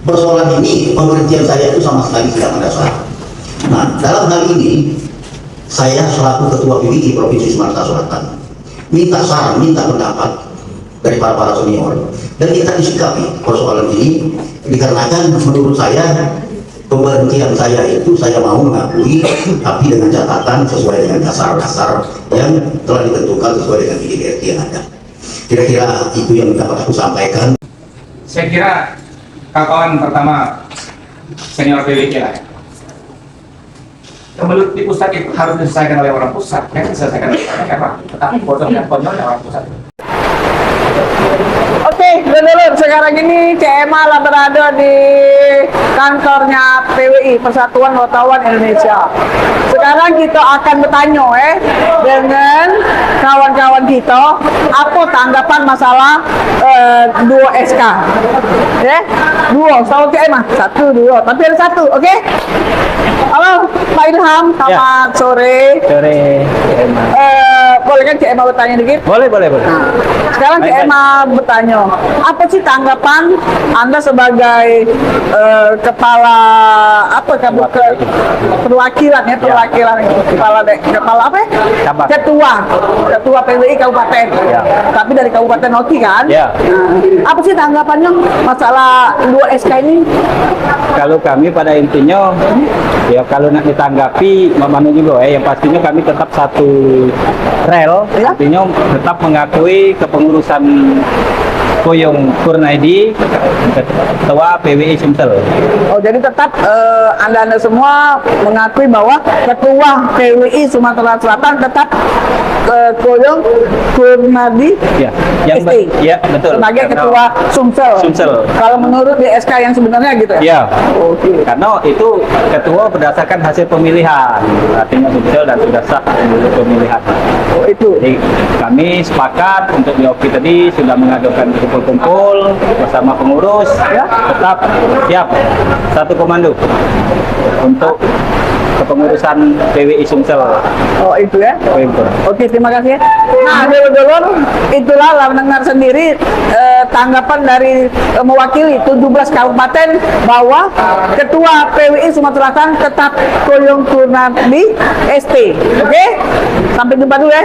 persoalan ini pemberhentian saya itu sama sekali tidak mendasar. Nah, dalam hal ini saya selaku Ketua PBI Provinsi Sumatera Selatan minta saran, minta pendapat dari para senior, dan kita disikapi persoalan ini dikarenakan menurut saya pemberhentian saya itu saya mau mengakui, tapi dengan catatan sesuai dengan dasar-dasar yang telah ditentukan sesuai dengan IDRT yang ada. Kira-kira itu yang dapat aku sampaikan. Saya kira kawan pertama senior PBI lah. Kemelut di pusat itu harus diselesaikan oleh orang pusat, kan diselesaikan oleh daerah. Tetapi bodoh dan konyolnya orang pusat. Oke, dulur, sekarang ini CMA lah berada di kantornya PWI, Persatuan Wartawan Indonesia. Sekarang kita akan bertanya dengan kawan-kawan kita, apa tanggapan masalah 2 SK. Dua, sama CMA, 1, 2, tapi ada 1, oke? Halo, Pak Ilham, selamat sore. Sore, Boleh kan CMA bertanya dikit? boleh. Nah, sekarang CMA bertanya, apa sih tanggapan Anda sebagai kepala apa perwakilan kepala apa ya? Ketua PWI Kabupaten. Ya. Tapi dari Kabupaten Oki kan? Ya. Nah, apa sih tanggapannya masalah 2 SK ini? Kalau kami pada intinya, ya kalau nak ditanggapi, memang juga yang pastinya kami tetap satu rel, Ya. artinya tetap mengakui kepengurusan Koyong Kurnaidi, Ketua PWI Sumsel. Oh, jadi tetap Anda semua mengakui bahwa Ketua PWI Sumatera Selatan tetap Koyong Kurnaidi Ya, yang ST. ya betul. Sebagai Karena- Ketua Sumsel. Kalau menurut DSK yang sebenarnya gitu ya? Ya, Oke. karena itu ketua berdasarkan hasil pemilihan, artinya Sumsel dan sudah sah menurut pemilihan. Oh, itu. Jadi kami sepakat untuk di OPI tadi sudah mengajukan kumpul-kumpul bersama pengurus, tetap siap satu komando untuk kepengurusan PWI Sumsel. Oh, itu ya. Oke, terima kasih. Nah, dulur-dulur, itulah lah mendengar sendiri tanggapan dari mewakili 17 kabupaten bahwa Ketua PWI Sumatera Selatan tetap Koyong Kurnaidi ST. Oke? Sampai jumpa dulu ya.